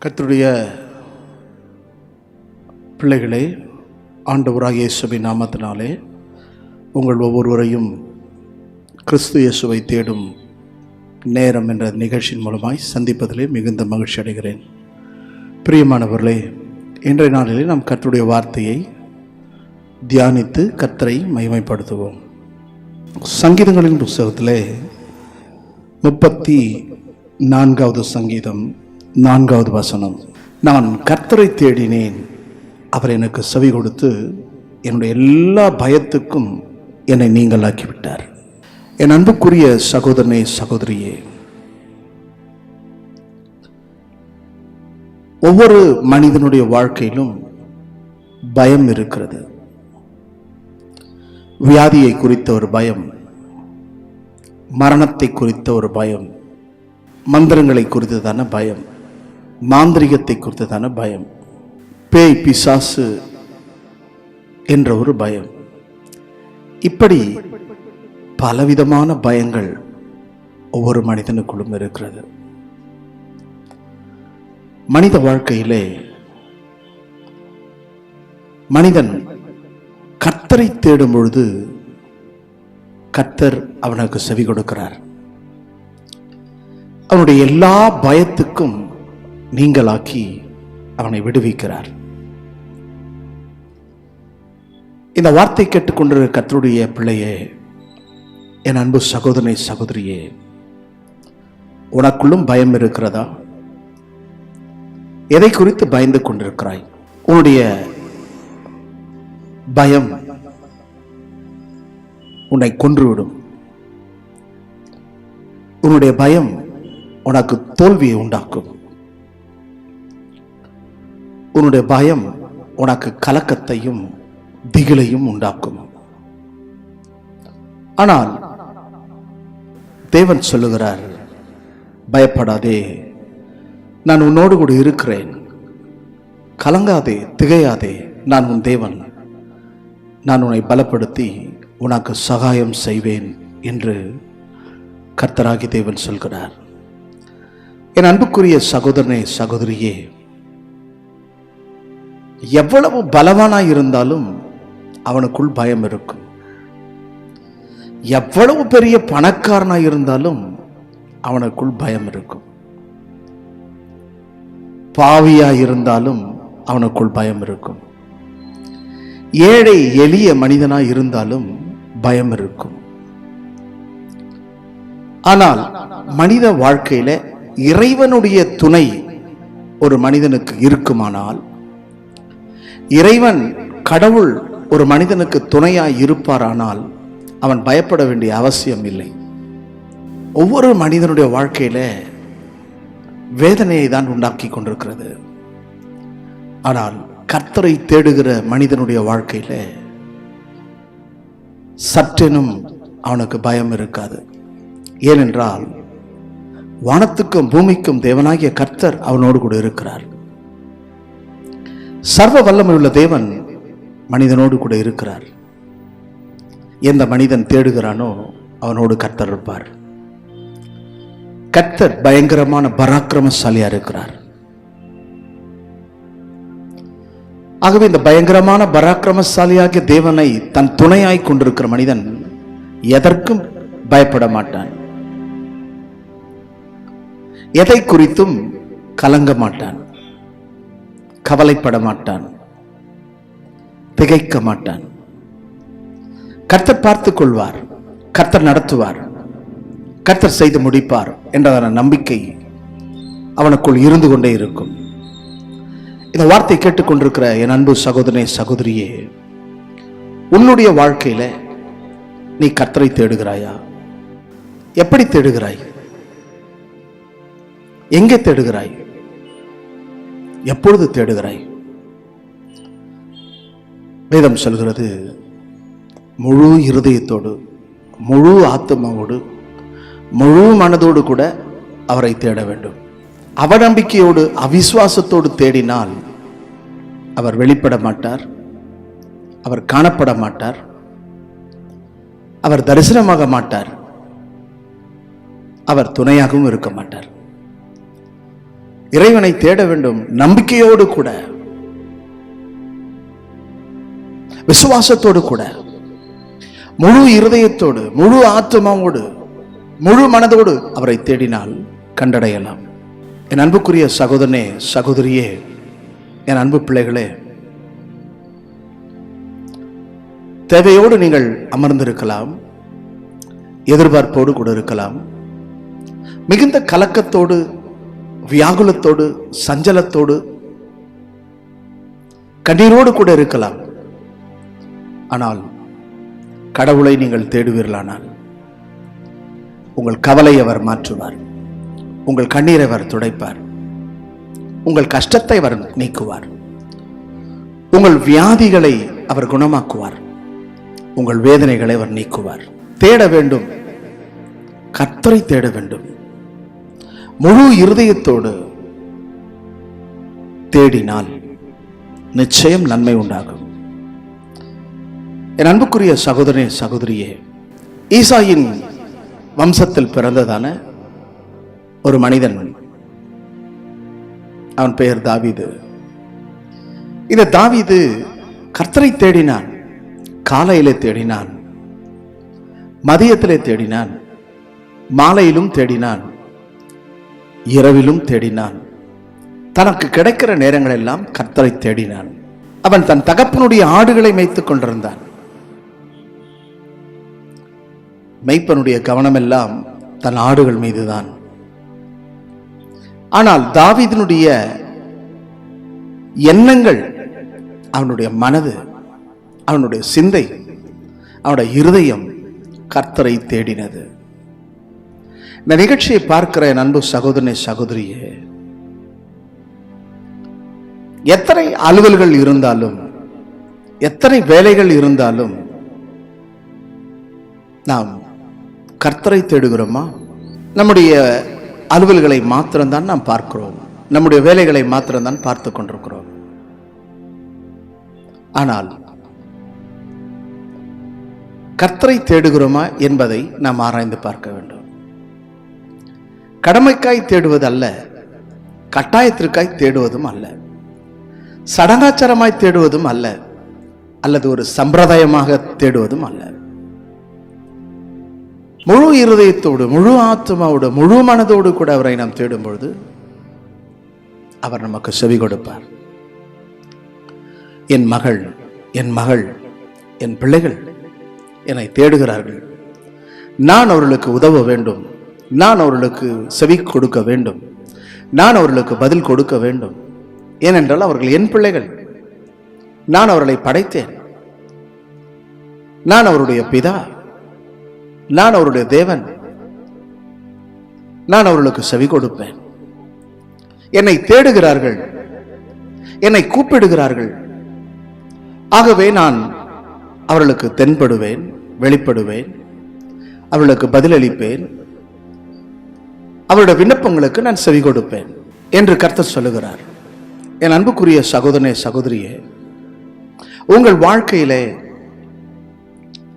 கர்த்தருடைய பிள்ளைகளே, ஆண்டவராகிய இயேசுவின் நாமத்தினாலே உங்கள் ஒவ்வொருவரையும் கிறிஸ்து இயேசுவை தேடும் நேரம் என்ற நிகழ்ச்சியின் மூலமாய் சந்திப்பதிலே மிகுந்த மகிழ்ச்சி அடைகிறேன். பிரியமானவர்களே, இன்றைய நாளிலே நாம் கர்த்தருடைய வார்த்தையை தியானித்து கர்த்தரை மகிமைப்படுத்துவோம். சங்கீதங்களின் புத்தகத்திலே 34வது சங்கீதம் 4வது வசனம். நான் கர்த்தரை தேடினேன், அவர் எனக்கு செவி கொடுத்து என்னுடைய எல்லா பயத்துக்கும் என்னை நீங்களாக்கிவிட்டார். என் அன்புக்குரிய சகோதரனே, சகோதரியே, ஒவ்வொரு மனிதனுடைய வாழ்க்கையிலும் பயம் இருக்கிறது. வியாதியை குறித்த ஒரு பயம், மரணத்தை குறித்த ஒரு பயம், மந்திரங்களை குறித்ததான பயம், மாந்திரிகத்தை குறித்ததான பயம், பேய் பிசாசு என்ற ஒரு பயம், இப்படி பலவிதமான பயங்கள் ஒவ்வொரு மனிதனுக்குள்ளும் இருக்கிறது. மனித வாழ்க்கையிலே மனிதன் கர்த்தரை தேடும் பொழுது கர்த்தர் அவனுக்கு செவி கொடுக்கிறார். அவனுடைய எல்லா பயத்துக்கும் நீங்களாக்கி அவனை விடுவிக்கிறார். இந்த வார்த்தை கேட்டுக்கொண்டிருக்கிற கர்த்தருடைய பிள்ளையே, என் அன்பு சகோதரனே, சகோதரியே, உனக்குள்ளும் பயம் இருக்கிறதா? எதை குறித்து பயந்து கொண்டிருக்கிறாய்? உன்னுடைய பயம் உன்னை கொன்றுவிடும். உன்னுடைய பயம் உனக்கு தோல்வியை உண்டாக்கும். உன்னுடைய பயம் உனக்கு கலக்கத்தையும் திகிலையும் உண்டாக்கும். ஆனால் தேவன் சொல்லுகிறார், பயப்படாதே, நான் உன்னோடு கூட இருக்கிறேன், கலங்காதே, திகையாதே, நான் உன் தேவன், நான் உன்னை பலப்படுத்தி உனக்கு சகாயம் செய்வேன் என்று கர்த்தராகி தேவன் சொல்கிறார். என் அன்புக்குரிய சகோதரனே, சகோதரியே, எவ்வளவு பலவானாய் இருந்தாலும் அவனுக்குள் பயம் இருக்கும். எவ்வளவு பெரிய பணக்காரனாய் இருந்தாலும் அவனுக்குள் பயம் இருக்கும். பாவியாய் இருந்தாலும் அவனுக்குள் பயம் இருக்கும். ஏழை எளிய மனிதனாய் இருந்தாலும் பயம் இருக்கும். ஆனால் மனித வாழ்க்கையில இறைவனுடைய துணை ஒரு மனிதனுக்கு இருக்குமானால், இறைவன் கடவுள் ஒரு மனிதனுக்கு துணையாய் இருப்பாரானால் அவன் பயப்பட வேண்டிய அவசியம் இல்லை. ஒவ்வொரு மனிதனுடைய வாழ்க்கையில வேதனையை தான் உண்டாக்கி கொண்டிருக்கிறது. ஆனால் கர்த்தரை தேடுகிற மனிதனுடைய வாழ்க்கையில சற்றெனும் அவனுக்கு பயம் இருக்காது. ஏனென்றால் வானத்துக்கும் பூமிக்கும் தேவனாகிய கர்த்தர் அவனோடு கூட இருக்கிறார். சர்வ வல்லமையுள்ள தேவன் மனிதனோடு கூட இருக்கிறார். எந்த மனிதன் தேடுகிறானோ அவனோடு கர்த்தர் இருப்பார். கர்த்தர் பயங்கரமான பராக்கிரமசாலியா இருக்கிறார். ஆகவே இந்த பயங்கரமான பராக்கிரமசாலியாகிய தேவனை தன் துணையாய் கொண்டிருக்கிற மனிதன் எதற்கும் பயப்பட மாட்டான். எதை குறித்தும் கலங்க மாட்டான், கவலைப்பட மாட்டான், திகைக்க மாட்டான். கர்த்தர் பார்த்துக் கொள்வார், கர்த்தர் நடத்துவார், கர்த்தர் செய்து முடிப்பார் என்றதான நம்பிக்கை அவனுக்குள் இருந்து கொண்டே இருக்கும். இந்த வார்த்தை கேட்டுக்கொண்டிருக்கிற என் அன்பு சகோதரனே, சகோதரியே, உன்னுடைய வாழ்க்கையில நீ கர்த்தரை தேடுகிறாயா? எப்படி தேடுகிறாய்? எங்கே தேடுகிறாய்? எப்பொழுது தேடுகிறாய்? வேதம் சொல்கிறது, முழு இருதயத்தோடு, முழு ஆத்மாவோடு, முழு மனதோடு கூட அவரை தேட வேண்டும். அவநம்பிக்கையோடு, அவிசுவாசத்தோடு தேடினால் அவர் வெளிப்பட மாட்டார், அவர் காணப்பட மாட்டார், அவர் தரிசனமாக மாட்டார், அவர் துணையாகவும் இருக்க மாட்டார். இறைவனை தேட வேண்டும். நம்பிக்கையோடு கூட, விசுவாசத்தோடு கூட, முழு இருதயத்தோடு, முழு ஆத்மாவோடு, முழு மனதோடு அவரை தேடினால் கண்டடையலாம். என் அன்புக்குரிய சகோதரனே, சகோதரியே, என் அன்பு பிள்ளைகளே, தேவையோடு நீங்கள் அமர்ந்திருக்கலாம், எதிர்பார்ப்போடு கூட இருக்கலாம், மிகுந்த கலக்கத்தோடு, வியாகுலத்தோடு, சஞ்சலத்தோடு, கண்ணீரோடு கூட இருக்கலாம். ஆனால் கடவுளை நீங்கள் தேடுவீர்களானால் உங்கள் கவலையை அவர் மாற்றுவார், உங்கள் கண்ணீரை அவர் துடைப்பார், உங்கள் கஷ்டத்தை அவர் நீக்குவார், உங்கள் வியாதிகளை அவர் குணமாக்குவார், உங்கள் வேதனைகளை அவர் நீக்குவார். தேட வேண்டும், கர்த்தரை தேட வேண்டும். முழு இருதயத்தோடு தேடினால் நிச்சயம் நன்மை உண்டாகும். என் அன்புக்குரிய சகோதரனே, சகோதரியே, ஈசாயின் வம்சத்தில் பிறந்ததான ஒரு மனிதன், அவன் பெயர் தாவீது. இந்த தாவீது கர்த்தரை தேடினான். காலையிலே தேடினான், மதியத்திலே தேடினான், மாலையிலும் தேடினான், இரவிலும் தேடினான். தனக்கு கிடைக்கிற நேரங்கள் எல்லாம் கர்த்தரை தேடினான். அவன் தன் தகப்பனுடைய ஆடுகளை மேய்த்துக் கொண்டிருந்தான். மெய்ப்பனுடைய கவனமெல்லாம் தன் ஆடுகள் மீதுதான். ஆனால் தாவீதினுடைய எண்ணங்கள், அவனுடைய மனது, அவனுடைய சிந்தை, அவனுடைய இருதயம் கர்த்தரை தேடினது. இந்த நிகழ்ச்சியை பார்க்கிற என் அன்பு சகோதரனே, சகோதரியே, எத்தனை அலுவல்கள் இருந்தாலும், எத்தனை வேலைகள் இருந்தாலும் நாம் கர்த்தரை தேடுகிறோமா? நம்முடைய அலுவல்களை மாத்திரம்தான் நாம் பார்க்கிறோம், நம்முடைய வேலைகளை மாத்திரம்தான் பார்த்து கொண்டிருக்கிறோம். ஆனால் கர்த்தரை தேடுகிறோமா என்பதை நாம் ஆராய்ந்து பார்க்க வேண்டும். கடமைக்காய் தேடுவது அல்ல, கட்டாயத்திற்காய் தேடுவதும் அல்ல, சடங்காச்சாரமாய் தேடுவதும் அல்ல, அல்லது ஒரு சம்பிரதாயமாக தேடுவதும் அல்ல. முழு இருதயத்தோடு, முழு ஆத்மாவோடு, முழு மனதோடு கூட அவரை நாம் தேடும் பொழுது அவர் நமக்கு செவி கொடுப்பார். என் மகள், என் மகள், என் பிள்ளைகள் என்னை தேடுகிறார்கள், நான் அவர்களுக்கு உதவ வேண்டும், நான் அவர்களுக்கு செவி கொடுக்க வேண்டும், நான் அவர்களுக்கு பதில் கொடுக்க வேண்டும். ஏனென்றால் அவர்கள் என் பிள்ளைகள், நான் அவர்களை படைத்தேன், நான் அவருடைய பிதா, நான் அவருடைய தேவன், நான் அவர்களுக்கு செவி கொடுப்பேன். என்னை தேடுகிறார்கள், என்னை கூப்பிடுகிறார்கள். ஆகவே நான் அவர்களுக்கு தென்படுவேன், வெளிப்படுவேன், அவர்களுக்கு பதிலளிப்பேன், அவருடைய விண்ணப்பங்களுக்கு நான் செவி கொடுப்பேன் என்று கர்த்தர் சொல்லுகிறார். என் அன்புக்குரிய சகோதரனே, சகோதரியே, உங்கள் வாழ்க்கையிலே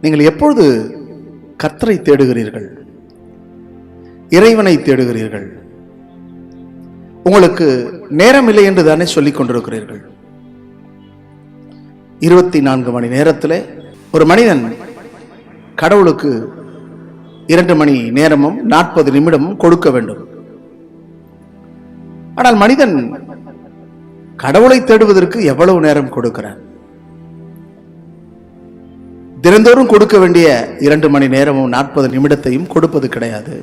நீங்கள் எப்பொழுது கர்த்தரை தேடுகிறீர்கள், இறைவனை தேடுகிறீர்கள்? உங்களுக்கு நேரம் இல்லை என்று தானே சொல்லிக் கொண்டிருக்கிறீர்கள். 24 மணி நேரத்தில் ஒரு மனிதன் கடவுளுக்கு 2 மணி நேரமும் 40 நிமிடமும் கொடுக்க வேண்டும். ஆனால் மனிதன் கடவுளை தேடுவதற்கு எவ்வளவு நேரம் கொடுக்கிறான்? தினந்தோறும் கொடுக்க வேண்டிய 2 மணி நேரமும் 40 நிமிடத்தையும் கொடுப்பது கிடையாது.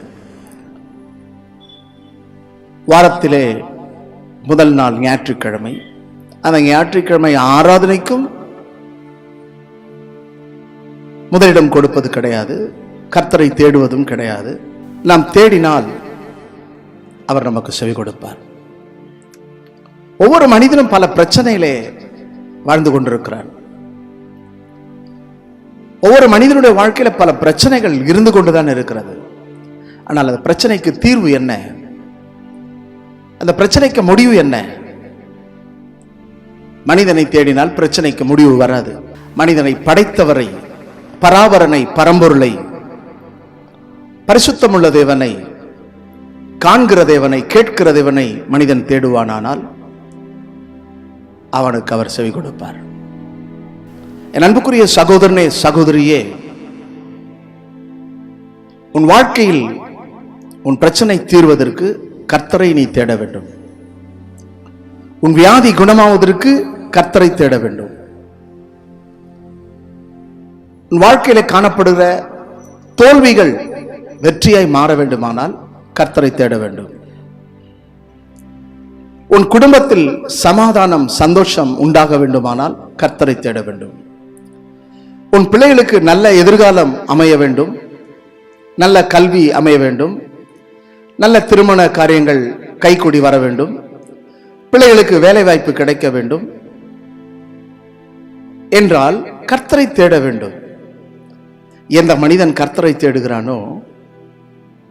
வாரத்திலே முதல் நாள் ஞாயிற்றுக்கிழமை, அந்த ஞாயிற்றுக்கிழமை ஆராதனைக்கும் முதலிடம் கொடுப்பது கிடையாது, கர்த்தரை தேடுவதும் கிடையாது. நாம் தேடினால் அவர் நமக்கு செவி கொடுப்பார். ஒவ்வொரு மனிதனும் பல பிரச்சனையிலே வாழ்ந்து கொண்டிருக்கிறார். ஒவ்வொரு மனிதனுடைய வாழ்க்கையில பல பிரச்சனைகள் இருந்து கொண்டுதான் இருக்கிறது. ஆனால் அந்த பிரச்சனைக்கு தீர்வு என்ன? அந்த பிரச்சனைக்கு முடிவு என்ன? மனிதனை தேடினால் பிரச்சனைக்கு முடிவு வராது. மனிதனை படைத்தவரை, பராபரனை, பரம்பொருளை, பரிசுத்தமுள்ள தேவனை, காண்கிற தேவனை, கேட்கிற தேவனை மனிதன் தேடுவானானால் அவனுக்கு அவர் செவி கொடுப்பார். என் அன்புக்குரிய சகோதரனே, சகோதரியே, உன் வாழ்க்கையில் உன் பிரச்சனை தீர்வதற்கு கர்த்தரை நீ தேட வேண்டும். உன் வியாதி குணமாவதற்கு கர்த்தரை தேட வேண்டும். உன் வாழ்க்கையில காணப்படுகிற தோல்விகள் வெற்றியாய் மாற வேண்டுமானால் கர்த்தரை தேட வேண்டும். உன் குடும்பத்தில் சமாதானம், சந்தோஷம் உண்டாக வேண்டுமானால் கர்த்தரை தேட வேண்டும். உன் பிள்ளைகளுக்கு நல்ல எதிர்காலம் அமைய வேண்டும், நல்ல கல்வி அமைய வேண்டும், நல்ல திருமண காரியங்கள் கைகூடி வர வேண்டும், பிள்ளைகளுக்கு வேலை வாய்ப்பு கிடைக்க வேண்டும் என்றால் கர்த்தரை தேட வேண்டும். எந்த மனிதன் கர்த்தரை தேடுகிறானோ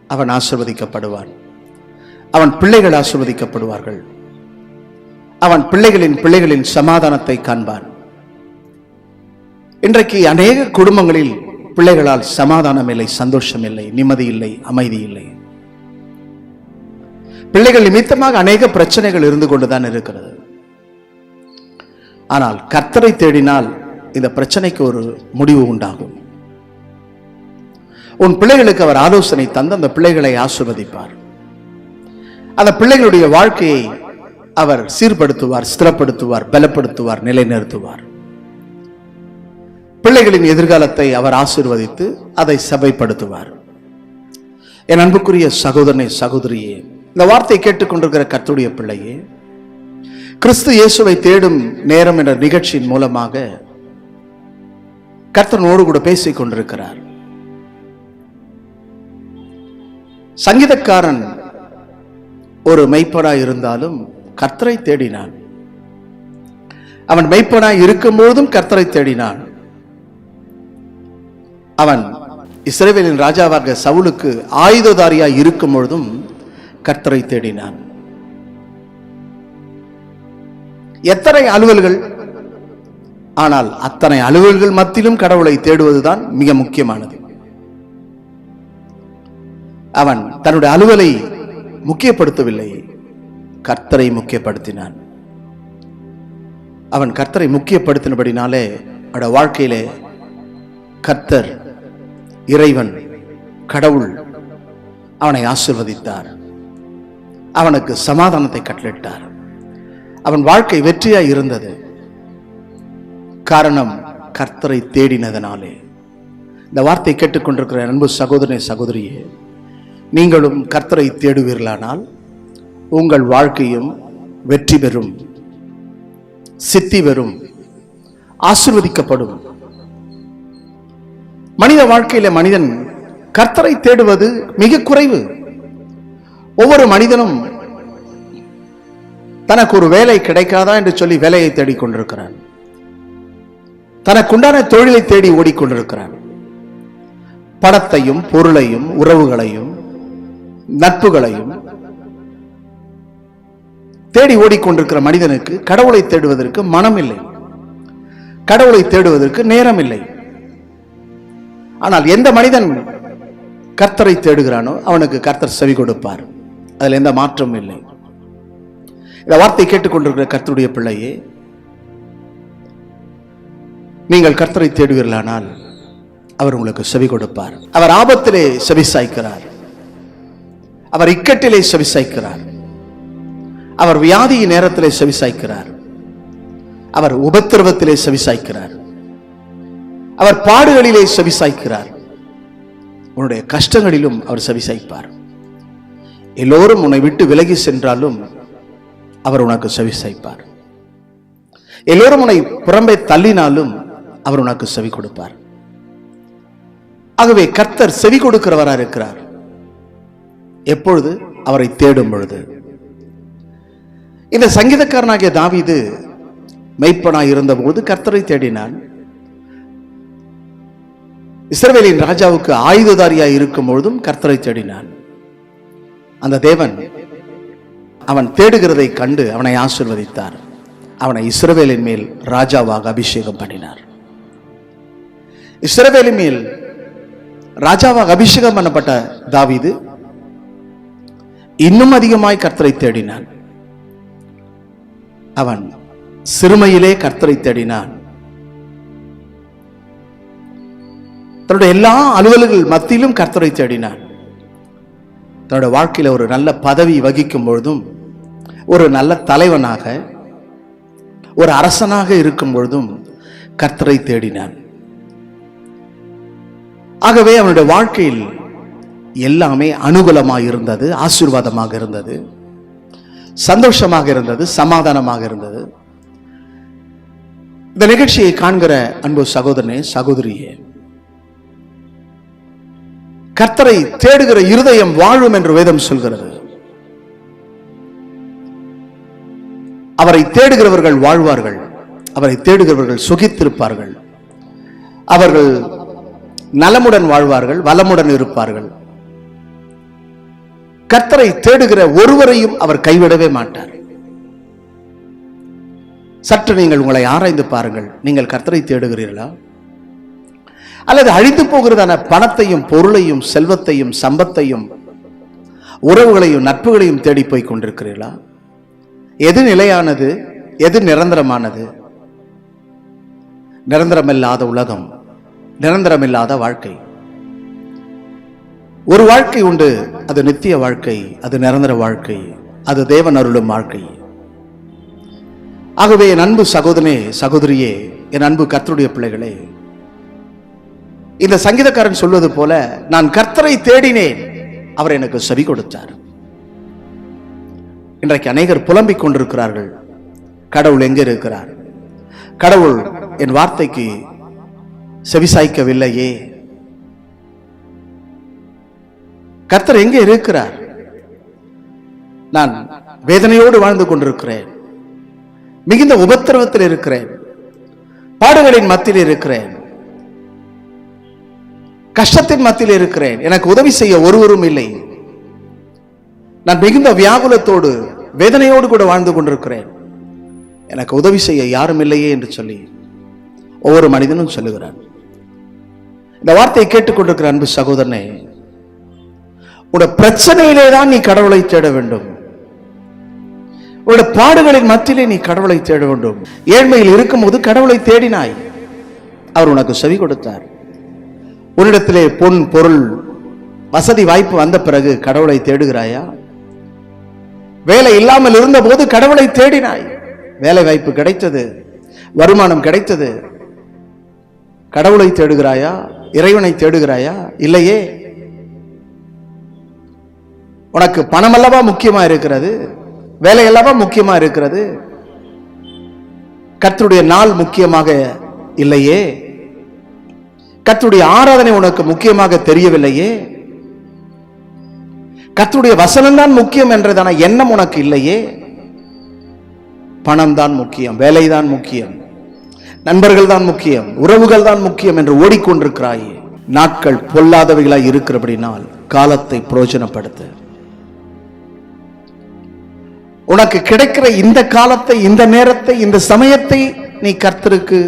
அவன் ஆசீர்வதிக்கப்படுவான். அவன் பிள்ளைகள் ஆசீர்வதிக்கப்படுவார்கள். அவன் பிள்ளைகளின் சமாதானத்தை காண்பான். இன்றைக்கு அநேக குடும்பங்களில் பிள்ளைகளால் சமாதானம் இல்லை, சந்தோஷம் இல்லை, நிம்மதி இல்லை, அமைதி இல்லை. பிள்ளைகள் நிமித்தமாக அநேக பிரச்சனைகள் இருந்து கொண்டுதான் இருக்கிறது. ஆனால் கர்த்தரை தேடினால் இந்த பிரச்சனைக்கு ஒரு முடிவு உண்டாகும். உன் பிள்ளைகளுக்கு அவர் ஆலோசனை தந்து அந்த பிள்ளைகளை ஆசீர்வதிப்பார். அந்த பிள்ளைகளுடைய வாழ்க்கையை அவர் சீர்படுத்துவார், ஸ்திரப்படுத்துவார், பலப்படுத்துவார், நிலைநிறுத்துவார். பிள்ளைகளின் எதிர்காலத்தை அவர் ஆசீர்வதித்து அதை சபைப்படுத்துவார். என் அன்புக்குரிய சகோதரனே, சகோதரியே, இந்த வார்த்தை கேட்டுக்கொண்டிருக்கிற கர்த்தருடைய பிள்ளையே, கிறிஸ்து இயேசுவை தேடும் நேரம் என்ற நிகழ்ச்சியின் மூலமாக கர்த்தனோடு கூட பேசிக் கொண்டிருக்கிறார். சங்கீதக்காரன் ஒரு மெய்ப்பனாய் இருந்தாலும் கர்த்தரை தேடினான். அவன் மெய்ப்பனாய் இருக்கும் பொழுதும் கர்த்தரை தேடினான். அவன் இஸ்ரவேலின் ராஜாவாக சவுலுக்கு ஆயுததாரியாய் இருக்கும் பொழுதும் கர்த்தரை தேடினான். எத்தனை அலுவல்கள், ஆனால் அத்தனை அலுவல்கள் மத்தியிலும் கடவுளை தேடுவதுதான் மிக முக்கியமானது. அவன் தன்னுடைய அலுவலை முக்கியப்படுத்தவில்லை, கர்த்தரை முக்கியப்படுத்தினான். அவன் கர்த்தரை முக்கியப்படுத்தினபடினாலே அவனுடைய வாழ்க்கையிலே கர்த்தர், இறைவன், கடவுள் அவனை ஆசீர்வதித்தார். அவனுக்கு சமாதானத்தை கட்டளிட்டார். அவன் வாழ்க்கை வெற்றியாய் இருந்தது. காரணம் கர்த்தரை தேடினதனாலே. இந்த வார்த்தை கேட்டுக்கொண்டிருக்கிற அன்பு சகோதரனே, சகோதரியே, நீங்களும் கர்த்தரை தேடுவீர்களானால் உங்கள் வாழ்க்கையும் வெற்றி பெறும், சித்தி பெறும், ஆசீர்வதிக்கப்படும். மனித வாழ்க்கையில மனிதன் கர்த்தரை தேடுவது மிக குறைவு. ஒவ்வொரு மனிதனும் தனக்கு ஒரு வேலை கிடைக்காதா என்று சொல்லி வேலையை தேடிக்கொண்டிருக்கிறான். தனக்குண்டான தொழிலை தேடி ஓடிக்கொண்டிருக்கிறான். பணத்தையும் பொருளையும் உறவுகளையும் நட்புகளையும் தேடி ஓடிக்கொண்டிருக்கிற மனிதனுக்கு கடவுளை தேடுவதற்கு மனம் இல்லை, கடவுளை தேடுவதற்கு நேரம் இல்லை. ஆனால் எந்த மனிதன் கர்த்தரை தேடுகிறானோ அவனுக்கு கர்த்தர் செவி கொடுப்பார். அதில் எந்த மாற்றமும் இல்லை. இந்த வார்த்தை கேட்டுக்கொண்டிருக்கிற கர்த்தருடைய பிள்ளையே, நீங்கள் கர்த்தரை தேடுவீர்களானால் அவர் உங்களுக்கு செவி கொடுப்பார். அவர் ஆபத்திலே செவி சாய்க்கிறார். அவர் இக்கட்டிலே செவி சாய்க்கிறார். அவர் வியாதியின் நேரத்திலே செவி சாய்க்கிறார். அவர் உபத்திரவத்திலே செவி சாய்க்கிறார். அவர் பாடுகளிலே செவி சாய்க்கிறார். உன்னுடைய கஷ்டங்களிலும் அவர் செவி சாய்ப்பார். எல்லோரும் உன்னை விட்டு விலகி சென்றாலும் அவர் உனக்கு செவி சாய்ப்பார். எல்லோரும் உன்னை புறம்பே தள்ளினாலும் அவர் உனக்கு செவி கொடுப்பார். ஆகவே கர்த்தர் செவி கொடுக்கிறவரா இருக்கிறார். எப்பொழுது? அவரை தேடும் பொழுது. இந்த சங்கீதக்காரனாகிய தாவீது மெய்ப்பனாய் இருந்தபோது கர்த்தரை தேடினான். இஸ்ரவேலின் ராஜாவுக்கு ஆயுததாரியாய் இருக்கும் பொழுதும் கர்த்தரை தேடினான். அந்த தேவன் அவன் தேடுகிறதை கண்டு அவனை ஆசீர்வதித்தார். அவனை இஸ்ரவேலின் மேல் ராஜாவாக அபிஷேகம் பண்ணினார். இஸ்ரவேலின் மேல் ராஜாவாக அபிஷேகம் பண்ணப்பட்ட தாவீது இன்னும் அதிகமாய் கர்த்தரை தேடினான். அவன் சிறுமையிலே கர்த்தரை தேடினான். தன்னுடைய எல்லா அலுவல்கள் மத்தியிலும் கர்த்தரை தேடினான். தன்னுடைய வாழ்க்கையில ஒரு நல்ல பதவி வகிக்கும் பொழுதும், ஒரு நல்ல தலைவனாக, ஒரு அரசனாக இருக்கும் பொழுதும் கர்த்தரை தேடினான். ஆகவே அவனுடைய வாழ்க்கையில் எல்லாமே அனுகூலமாக இருந்தது, ஆசீர்வாதமாக இருந்தது, சந்தோஷமாக இருந்தது, சமாதானமாக இருந்தது. இந்த நிகழ்ச்சியை காண்கிற அன்பு சகோதரனே, சகோதரியே, கர்த்தரை தேடுகிற இருதயம் வாழும் என்று வேதம் சொல்கிறது. அவரை தேடுகிறவர்கள் வாழ்வார்கள், அவரை தேடுகிறவர்கள் சுகித்திருப்பார்கள், அவர்கள் நலமுடன் வாழ்வார்கள், வளமுடன் இருப்பார்கள். கர்த்தரை தேடுகிற ஒருவரையும் அவர் கைவிடவே மாட்டார். சற்று நீங்கள் உங்களை ஆராய்ந்து பாருங்கள். நீங்கள் கர்த்தரை தேடுகிறீர்களா? அல்லது அழிந்து போகிறதான பணத்தையும் பொருளையும் செல்வத்தையும் சம்பத்தையும் உறவுகளையும் நட்புகளையும் தேடி போய் கொண்டிருக்கிறீர்களா? எது நிலையானது, எது நிரந்தரமானது? நிரந்தரமில்லாத உலகம், நிரந்தரமில்லாத வாழ்க்கை. ஒரு வாழ்க்கை உண்டு, அது நித்திய வாழ்க்கை, அது நிரந்தர வாழ்க்கை, அது தேவன் அருளும் வாழ்க்கை. ஆகவே என் அன்பு சகோதரனே, சகோதரியே, என் அன்பு கர்த்தருடைய பிள்ளைகளே, இந்த சங்கீதக்காரன் சொல்வது போல, நான் கர்த்தரை தேடினேன், அவர் எனக்கு செவி கொடுத்தார். இன்றைக்கு அநேகர் புலம்பிக் கொண்டிருக்கிறார்கள், கடவுள் எங்கே இருக்கிறார்? கடவுள் என் வார்த்தைக்கு செவிசாய்க்கவில்லையே, கர்த்தர் எங்கே இருக்கிறார்? நான் வேதனையோடு வாழ்ந்து கொண்டிருக்கிறேன், மிகுந்த உபத்திரவத்தில் இருக்கிறேன், பாடுகளின் மத்தியில் இருக்கிறேன், கஷ்டத்தின் மத்தியில் இருக்கிறேன், எனக்கு உதவி செய்ய ஒருவரும் இல்லை, நான் மிகுந்த வியாகுலத்தோடு வேதனையோடு கூட வாழ்ந்து கொண்டிருக்கிறேன், எனக்கு உதவி செய்ய யாரும் இல்லையே என்று சொல்லி ஒவ்வொரு மனிதனும் சொல்லுகிறான். இந்த வார்த்தையை கேட்டுக்கொண்டிருக்கிற அன்பு சகோதரனே, உடைய பிரச்சனையிலே தான் நீ கடவுளை தேட வேண்டும். உடைய பாடுகளின் மத்தியிலே நீ கடவுளை தேட வேண்டும். ஏழ்மையில் இருக்கும் போது கடவுளை தேடினாய், அவர் உனக்கு செவி கொடுத்தார். உன்னிடத்திலே பொன் பொருள் வசதி வாய்ப்பு வந்த பிறகு கடவுளை தேடுகிறாயா? வேலை இல்லாமல் இருந்த போது கடவுளை தேடினாய், வேலை வாய்ப்பு கிடைத்தது, வருமானம் கிடைத்தது, கடவுளை தேடுகிறாயா? இறைவனை தேடுகிறாயா? இல்லையே. உனக்கு பணம் அல்லவா முக்கியமா இருக்கிறது, வேலை அல்லவா முக்கியமா இருக்கிறது, கர்த்தருடைய நாள் முக்கியமாக இல்லையே, கர்த்தருடைய ஆராதனை உனக்கு முக்கியமாக தெரியவில்லையே, கர்த்தருடைய வசனம் தான் முக்கியம் என்றதான எண்ணம் உனக்கு இல்லையே. பணம் தான் முக்கியம், வேலைதான் முக்கியம், நண்பர்கள் தான் முக்கியம், உறவுகள் தான் முக்கியம் என்று ஓடிக்கொண்டிருக்கிறாயே. நாட்கள் பொல்லாதவைகளாய் இருக்கிறபடினால் காலத்தை பிரயோஜனப்படுத்த. உனக்கு கிடைக்கிற இந்த காலத்தை, இந்த நேரத்தை, இந்த சமயத்தை நீ கர்த்தருக்கு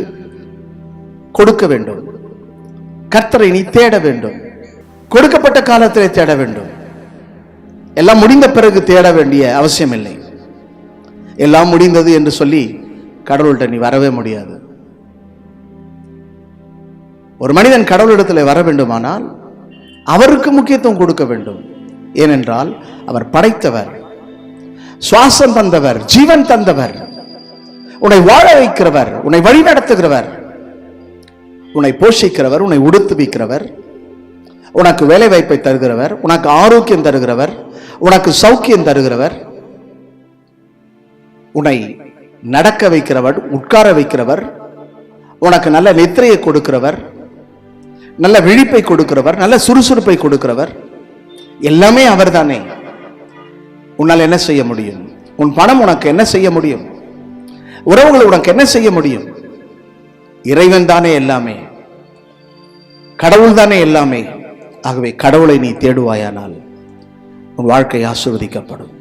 கொடுக்க வேண்டும். கர்த்தரை நீ தேட வேண்டும். கொடுக்கப்பட்ட காலத்திலே தேட வேண்டும். எல்லாம் முடிந்த பிறகு தேட வேண்டிய அவசியம் இல்லை. எல்லாம் முடிந்தது என்று சொல்லி கடவுள்கிட்ட நீ வரவே முடியாது. ஒரு மனிதன் கடவுளிடத்தில் வர வேண்டுமானால் அவருக்கு முக்கியத்துவம் கொடுக்க வேண்டும். ஏனென்றால் அவர் படைத்தவர், சுவாசம் தந்தவர், ஜீவன் தந்தவர், உன்னை வாழ வைக்கிறவர், உன்னை வழி நடத்துகிறவர், உன்னை போஷிக்கிறவர், உன்னை உடுத்துவிக்கிறவர், உனக்கு வேலை வாய்ப்பை தருகிறவர், உனக்கு ஆரோக்கியம் தருகிறவர், உனக்கு சௌக்கியம் தருகிறவர், உன்னை நடக்க வைக்கிறவர், உட்கார வைக்கிறவர், உனக்கு நல்ல நித்திரையை கொடுக்கிறவர், நல்ல விழிப்பை கொடுக்கிறவர், நல்ல சுறுசுறுப்பை கொடுக்கிறவர், எல்லாமே அவர் தானே. உன்னால் என்ன செய்ய முடியும்? உன் பணம் உனக்கு என்ன செய்ய முடியும்? உறவுகள் உனக்கு என்ன செய்ய முடியும்? இறைவன் தானே எல்லாமே, கடவுள் தானே எல்லாமே. ஆகவே கடவுளை நீ தேடுவாயானால் உன் வாழ்க்கை ஆசீர்வதிக்கப்படும்.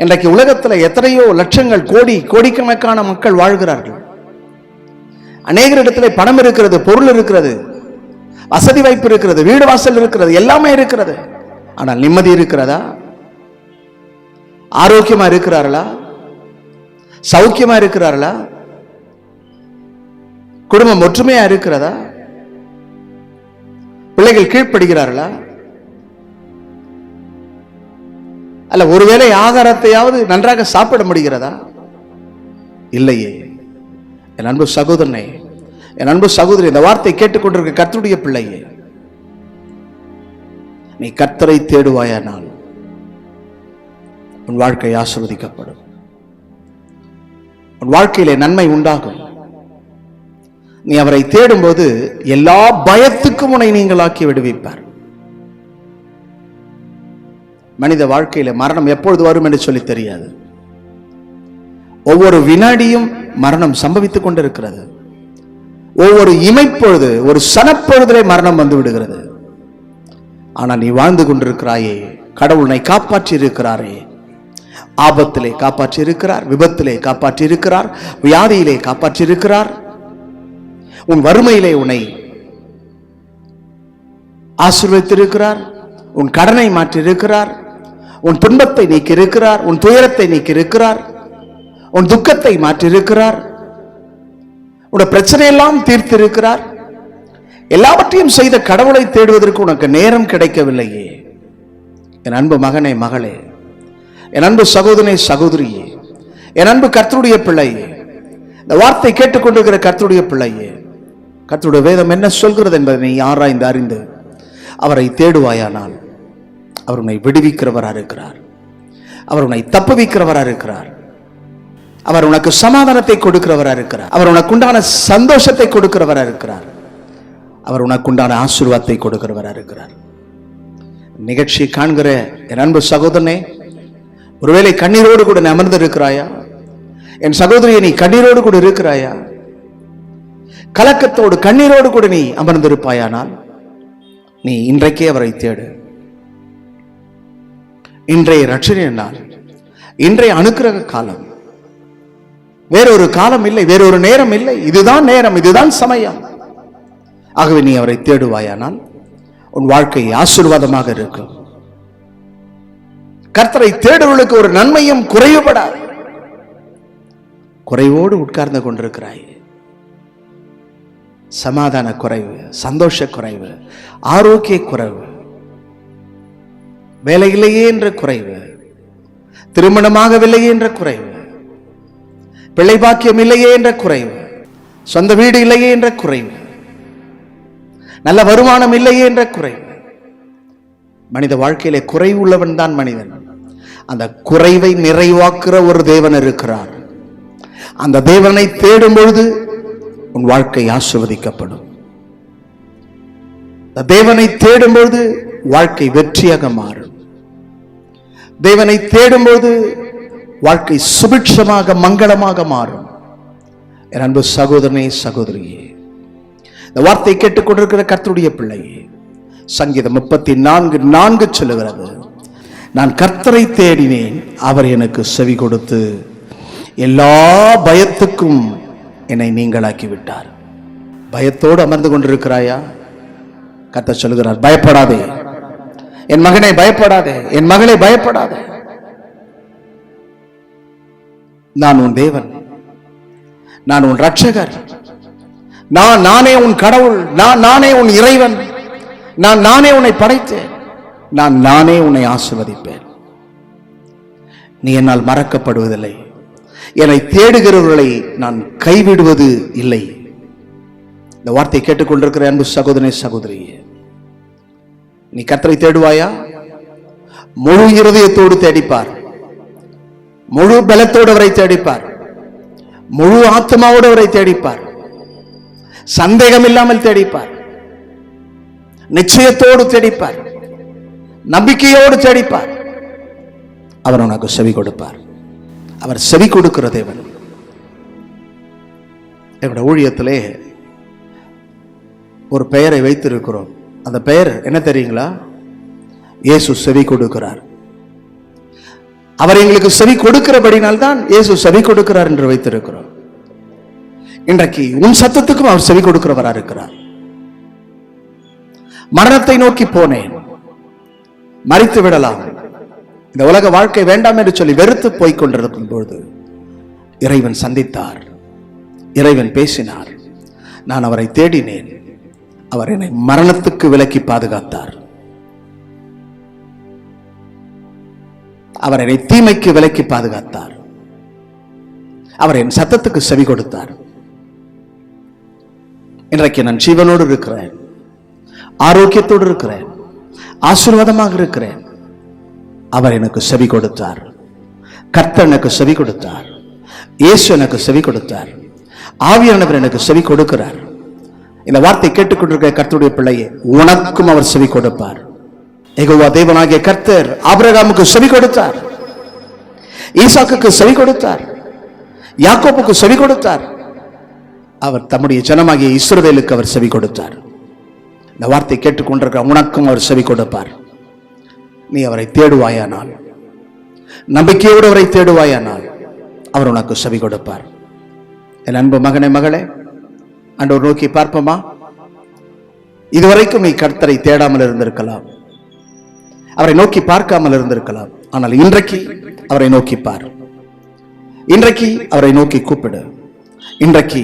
இன்றைக்கு உலகத்தில் எத்தனையோ லட்சங்கள், கோடி கோடிக்கணக்கான மக்கள் வாழ்கிறார்கள். அநேகரிடத்தில் பணம் இருக்கிறது, பொருள் இருக்கிறது, வசதி வாய்ப்பு இருக்கிறது, வீடு வாசல் இருக்கிறது, எல்லாமே இருக்கிறது. ஆனால் நிம்மதி இருக்கிறதா? ஆரோக்கியமா இருக்கிறார்களா? சௌக்கியமா இருக்கிறார்களா? குடும்பம் ஒற்றுமையா இருக்கிறதா? பிள்ளைகள் கீழ்ப்படுகிறார்களா? அல்ல ஒருவேளை ஆகாரத்தையாவது நன்றாக சாப்பிட முடிகிறதா? இல்லையே. என் அன்பு சகோதரனே, என் அன்பு சகோதரி, இந்த வார்த்தை கேட்டுக்கொண்டிருக்க கர்த்தருடைய பிள்ளையே, நீ கர்த்தரை தேடுவாயானால் உன் வாழ்க்கை ஆசீர்வதிக்கப்படும். உன் வாழ்க்கையிலே நன்மை உண்டாகும். நீ அவரை தேடும்போது எல்லா பயத்துக்கும் உன்னை நீங்களாக்கி விடுவிப்பார். மனித வாழ்க்கையில மரணம் எப்பொழுது வரும் என்று சொல்லி தெரியாது. ஒவ்வொரு வினாடியும் மரணம் சம்பவித்துக் கொண்டிருக்கிறது. ஒவ்வொரு இமைப்பொழுது, ஒரு சனப்பொழுதிலே மரணம் வந்து விடுகிறது. ஆனால் நீ வாழ்ந்து கொண்டிருக்கிறாயே, கடவுள் உன்னை காப்பாற்றி இருக்கிறாரே. ஆபத்திலே காப்பாற்றி இருக்கிறார், விபத்திலே காப்பாற்றி இருக்கிறார், வியாதியிலே காப்பாற்றி இருக்கிறார், உன் வறுமையிலே உன்னை ஆசீர்வதித்திருக்கிறார், உன் கடனை மாற்றி இருக்கிறார், உன் துன்பத்தை நீக்கி இருக்கிறார், உன் துயரத்தை நீக்கி இருக்கிறார், உன் துக்கத்தை மாற்றி இருக்கிறார், உன் பிரச்சனையெல்லாம் தீர்த்து இருக்கிறார். எல்லாவற்றையும் செய்த கடவுளை தேடுவதற்கு உனக்கு நேரம் கிடைக்கவில்லையே. என் அன்பு மகனே, மகளே, என் அன்பு சகோதரனே, சகோதரியே, என் அன்பு கர்த்தருடைய பிள்ளையே, இந்த வார்த்தை கேட்டுக்கொண்டிருக்கிற கர்த்தருடைய பிள்ளையே, கர்த்தருடைய வேதம் என்ன சொல்கிறது என்பதை நீ ஆராய்ந்து அறிந்து அவரை தேடுவாயானால் அவர் உன்னை விடுவிக்கிறவராக இருக்கிறார். அவர் உன்னை தப்புவிக்கிறவராக இருக்கிறார். அவர் உனக்கு சமாதானத்தை கொடுக்கிறவராக இருக்கிறார். அவர் உனக்கு உண்டான சந்தோஷத்தை கொடுக்கிறவராக இருக்கிறார். அவர் உனக்குண்டான ஆசீர்வாதத்தை கொடுக்கிறவராக இருக்கிறார். நிகழ்ச்சி காண்கிற என் அன்பு சகோதரனே, ஒருவேளை கண்ணீரோடு கூட நீ அமர்ந்து இருக்கிறாயா? என் சகோதரியை, நீ கண்ணீரோடு கூட இருக்கிறாயா? கலக்கத்தோடு கண்ணீரோடு கூட நீ அமர்ந்திருப்பாயானால் நீ இன்றைக்கே அவரை தேடு. இன்றைய ரட்சணை நாள், இன்றைய அனுக்கிரக காலம். வேறொரு காலம் இல்லை, வேறொரு நேரம் இல்லை. இதுதான் நேரம், இதுதான் சமயம். ஆகவே நீ அவரை தேடுவாயானால் உன் வாழ்க்கை ஆசீர்வாதமாக இருக்கும். கர்த்தரை தேடுவர்களுக்கு ஒரு நன்மையும் குறைவுபடாது. குறைவோடு உட்கார்ந்து கொண்டிருக்கிறாய். சமாதான குறைவு, சந்தோஷ குறைவு, ஆரோக்கிய குறைவு, வேலை இல்லையே என்ற குறைவு, திருமணமாகவில்லையே என்ற குறைவு, பிள்ளை பாக்கியம் இல்லையே என்ற குறைவு, சொந்த வீடு இல்லையே என்ற குறைவு, நல்ல வருமானம் இல்லையே என்ற குறைவு. மனித வாழ்க்கையிலே குறைவு உள்ளவன் தான் மனிதன். அந்த குறைவை நிறைவாக்குற ஒரு தேவன் இருக்கிறார். அந்த தேவனை தேடும் பொழுது உன் வாழ்க்கை ஆசீர்வதிக்கப்படும். தேவனை தேடும்போது வாழ்க்கை வெற்றியாக மாறும். தேவனை தேடும்போது வாழ்க்கை சுபிட்சமாக, மங்களமாக மாறும். என் அன்பு சகோதரனே, சகோதரியே, இந்த வார்த்தை கேட்டுக்கொண்டிருக்கிற கர்த்தருடைய பிள்ளையே, சங்கீதம் 34:4 சொல்லுகிறது, நான் கர்த்தரை தேடினேன், அவர் எனக்கு செவி கொடுத்து எல்லா பயத்துக்கும் என்னை நீங்களாக்கி விட்டார். பயத்தோடு அமர்ந்து கொண்டிருக்கிறாயா? கர்த்தர் சொல்லுகிறார், பயப்படாதே என் மகனே, பயப்படாதே என் மகளே, பயப்படாதே. நான் உன் தேவன், நான் உன் ரட்சகர், நானே உன் கடவுள், நானே உன் இறைவன், நானே உன்னை படைத்தேன், நானே உன்னை ஆசீர்வதிப்பேன். நீ என்னால் மறக்கப்படுவதில்லை. என்னை தேடுகிறவர்களை நான் கைவிடுவது இல்லை. இந்த வார்த்தை கேட்டுக்கொண்டிருக்கிற அன்பு சகோதரனே, சகோதரியே, நீ கர்த்தரை தேடுவாயா? முழு இருதயத்தோடு தேடிப்பார், முழு பலத்தோடு அவரை தேடிப்பார், முழு ஆத்மாவோடு அவரை தேடிப்பார், சந்தேகம் இல்லாமல் தேடிப்பார், நிச்சயத்தோடு தேடிப்பார், நம்பிக்கையோடு தேடிப்பார். அவர் உனக்கு செவி கொடுப்பார். அவர் செவி கொடுக்கிற தேவன். என்னோட ஊழியத்திலே ஒரு பெயரை வைத்திருக்கிறோம். அந்த பெயர் என்ன தெரியுங்களா? இயேசு செவி கொடுக்கிறார். அவர் எங்களுக்கு செவி கொடுக்கிறபடினால் தான் இயேசு செவி கொடுக்கிறார் என்று வைத்திருக்கிறோம். இன்றைக்கு உன் சத்தத்துக்கும் அவர் செவி கொடுக்கிறவரா இருக்கிறார். மரணத்தை நோக்கி போனேன், மறித்து விடலாம், இந்த உலக வாழ்க்கை வேண்டாம் என்று சொல்லி வெறுத்து போய்க் கொண்டிருக்கும் பொழுது இறைவன் சந்தித்தார், இறைவன் பேசினார். நான் அவரை தேடினேன், அவர் என்னை மரணத்துக்கு விலக்கி பாதுகாத்தார், அவர் என்னை தீமைக்கு விலக்கி பாதுகாத்தார், அவர் என் சத்தத்துக்கு செவி கொடுத்தார். இன்றைக்கு நான் ஜீவனோடு இருக்கிறேன், ஆரோக்கியத்தோடு இருக்கிறேன், ஆசீர்வாதமாக இருக்கிறேன். அவர் எனக்கு செவி கொடுத்தார், கர்த்தர் எனக்கு செவி கொடுத்தார், இயேசு எனக்கு செவி கொடுத்தார், ஆவியானவர் எனக்கு செவி கொடுக்கிறார். இந்த வார்த்தை கேட்டுக்கொண்டிருக்கிற கர்த்தருடைய பிள்ளையே, உனக்கும் அவர் செவி கொடுப்பார். யெகோவா தேவனாகிய கர்த்தர் ஆபிரகாமுக்கு செவி கொடுத்தார், ஈசாக்குக்கு செவி கொடுத்தார், யாக்கோபுக்கு செவி கொடுத்தார். அவர் தம்முடைய ஜனமாகிய இஸ்ரவேலுக்கு அவர் செவி கொடுத்தார். இந்த வார்த்தை கேட்டுக்கொண்டிருக்கிற உனக்கும் அவர் செவி கொடுப்பார். நீ அவரை தேடுவாயானால், நம்பிக்கையோடு அவரை தேடுவாயானால் அவர் உனக்கு செவி கொடுப்பார். என் அன்பு மகனே, மகளே, ஆண்டவர் நோக்கி பார்ப்போமா? இதுவரைக்கும் நீ கர்த்தரை தேடாமல் இருந்திருக்கலாம், அவரை நோக்கி பார்க்காமல் இருந்திருக்கலாம். ஆனால் இன்றைக்கு அவரை நோக்கி பார், இன்றைக்கு அவரை நோக்கி கூப்பிடு. இன்றைக்கு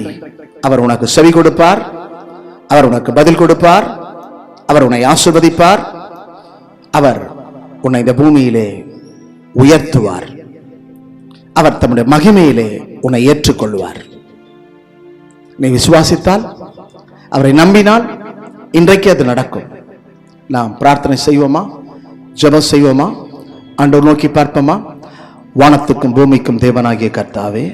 அவர் உனக்கு செவி கொடுப்பார், அவர் உனக்கு பதில் கொடுப்பார், அவர் உன்னை ஆசீர்வதிப்பார், அவர் உன்னை இந்த பூமியிலே உயர்த்துவார், அவர் தம்முடைய மகிமையிலே உன்னை ஏற்றுக்கொள்வார். நீ விசுவாசித்தால், அவரை நம்பினால் இன்றைக்கு அது நடக்கும். நாம் பிரார்த்தனை செய்வோமா? ஜெபம் செய்வோமா? ஆண்டவர் நோக்கி பார்ப்போமா? வானத்துக்கும் பூமிக்கும் தேவனாகிய கர்த்தாவே,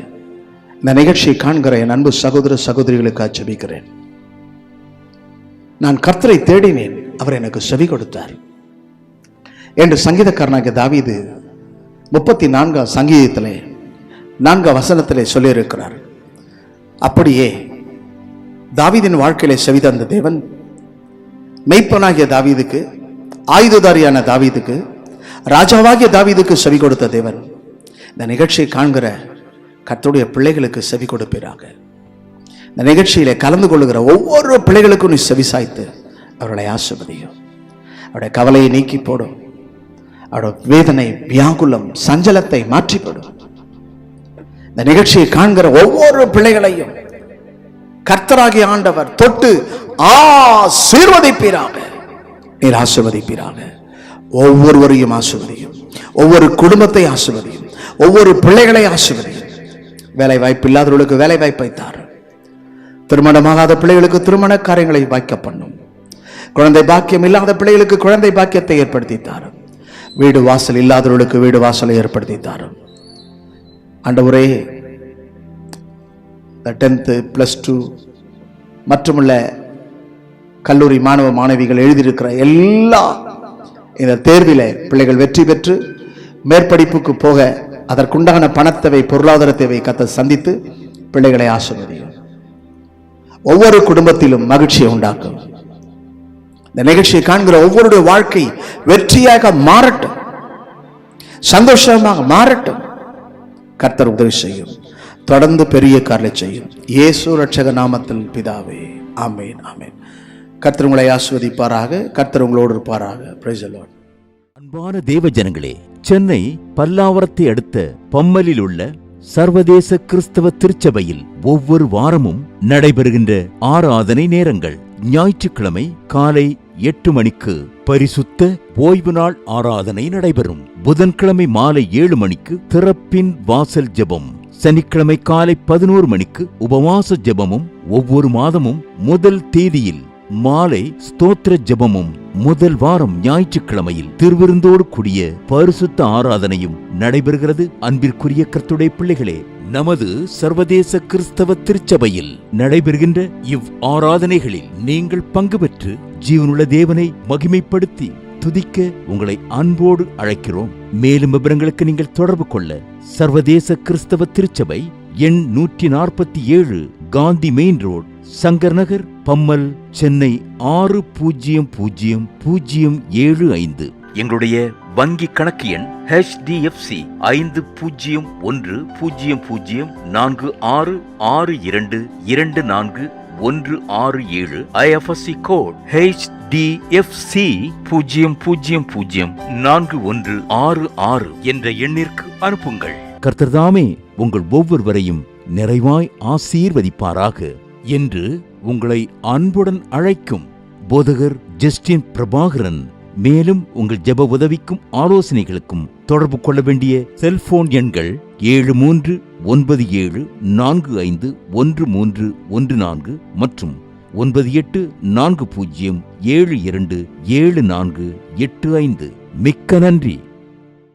இந்த நிகழ்ச்சியை காண்கிற என் அன்பு சகோதர சகோதரிகளுக்காக ஜெபிக்கிறேன். நான் கர்த்தரை தேடினேன், அவர் எனக்கு செவி கொடுத்தார் என்று சங்கீதக்காரனாகிய தாவீது 34 சங்கீதத்திலே 4 வசனத்திலே சொல்லியிருக்கிறார். அப்படியே தாவீதின் வாழ்க்கையிலே செவி தந்த தேவன் மெய்ப்பனாகிய தாவீதுக்கு, ஆயுததாரியான தாவீதுக்கு, ராஜாவாகிய தாவீதுக்கு செவி கொடுத்த தேவன் இந்த நிகழ்ச்சியை காண்கிற கர்த்தருடைய பிள்ளைகளுக்கு செவி கொடுப்பீராக. இந்த நிகழ்ச்சியிலே கலந்து கொள்ளுகிற ஒவ்வொரு பிள்ளைகளுக்கும் நீ செவி சாய்த்து அவர்களை ஆசீர்வதியும். அவருடைய கவலையை நீக்கி போடும், அவருடைய வேதனை, வியாகுலம், சஞ்சலத்தை மாற்றிப்படும். இந்த நிகழ்ச்சியை காண்கிற ஒவ்வொரு பிள்ளைகளையும் கர்த்தராகிய ஆண்டவர் தொட்டு ஆசீர்வதிப்பீராக. நீர் ஆசீர்வதிப்பீராக. ஒவ்வொருவரையும் ஆசீர்வதியும், ஒவ்வொரு குடும்பத்தை ஆசீர்வதியும், ஒவ்வொரு பிள்ளைகளை ஆசீர்வதியும். வேலை வாய்ப்பு இல்லாதவர்களுக்கு வேலை வாய்ப்பை தார், திருமணமாகாத பிள்ளைகளுக்கு திருமண காரியங்களை வாய்க்க பண்ணும், குழந்தை பாக்கியம் இல்லாத பிள்ளைகளுக்கு குழந்தை பாக்கியத்தை ஏற்படுத்தி தாரும், வீடு வாசல் இல்லாதவர்களுக்கு வீடு வாசலை ஏற்படுத்தி தாரும். ஆண்டவரே, 10th +2 மற்றுமுள்ள கல்லூரி மாணவ மாணவிகள் எழுதியிருக்கிற எல்லா இந்த தேர்விலே பிள்ளைகள் வெற்றி பெற்று மேற்படிப்புக்கு போக அதற்குண்டான பணத்தேவை, பொருளாதார தேவை கர்த்தர் சந்தித்து பிள்ளைகளை ஆசீர்வதியும். ஒவ்வொரு குடும்பத்திலும் மகிழ்ச்சியை உண்டாக்கும். இந்த நிகழ்ச்சியை காண்கிற ஒவ்வொருடைய வாழ்க்கை வெற்றியாக மாறட்டும், சந்தோஷமாக மாறட்டும். கர்த்தர் உதவி செய்யும், தொடர்ந்து பெரிய காரியங்களை செய்யும். இயேசு ரட்சக நாமத்தில் பிதாவே, ஆமென், ஆமென். கர்த்தர் உங்களை ஆசீர்வதிப்பாராக. கர்த்தர் உங்களோடு இருப்பாராக. Praise the Lord. அன்பான தேவ ஜனங்களே, சென்னை பல்லாவரத்தை அடுத்த பம்மலில் உள்ள சர்வதேச கிறிஸ்தவ திருச்சபையில் ஒவ்வொரு வாரமும் நடைபெறுகின்ற ஆராதனை நேரங்கள்: ஞாயிற்றுக்கிழமை காலை 8 மணிக்கு பரிசுத்த ஓய்வு நாள் ஆராதனை நடைபெறும். புதன்கிழமை மாலை 7 மணிக்கு திறப்பின் வாசல் ஜெபம். சனிக்கிழமை காலை 11 மணிக்கு உபவாச ஜெபமும், ஒவ்வொரு மாதமும் முதல் தேதியில் மாலை ஸ்தோத்திர ஜெபமும், முதல் வாரம் ஞாயிற்றுக்கிழமையில் திருவிருந்தோடு கூடிய பரிசுத்த ஆராதனையும் நடைபெறுகிறது. அன்பிற்குரிய கர்த்தருடைய பிள்ளைகளே, நமது சர்வதேச கிறிஸ்தவ திருச்சபையில் நடைபெறுகின்ற இவ் ஆராதனைகளில் நீங்கள் பங்கு பெற்று ஜீவனுள்ள தேவனை மகிமைப்படுத்தி துதிக்க உங்களை அன்போடு அழைக்கிறோம். மேலும் விவரங்களுக்கு நீங்கள் தொடர்பு கொள்ள சர்வதேச கிறிஸ்தவ திருச்சபை எண் 147, காந்தி மெயின் ரோட், சங்கர் நகர், பம்மல், சென்னை 600075. எங்களுடைய வங்கி கணக்கு எண் HDFC 501004662224 167 IFSC கோட் HDFC 00004166 என்ற எண்ணிற்கு அனுப்புங்கள். கர்த்தர்தாமே உங்கள் ஒவ்வொருவரையும் நிறைவாய் ஆசீர்வதிப்பாராக என்று உங்களை அன்புடன் அழைக்கும் போதகர் ஜஸ்டின் பிரபாகரன். மேலும் உங்கள் ஜெப உதவிக்கும் ஆலோசனைகளுக்கும் தொடர்பு கொள்ள வேண்டிய செல்போன் எண்கள் 7334541314 மற்றும் 9840727485. மிக்க நன்றி.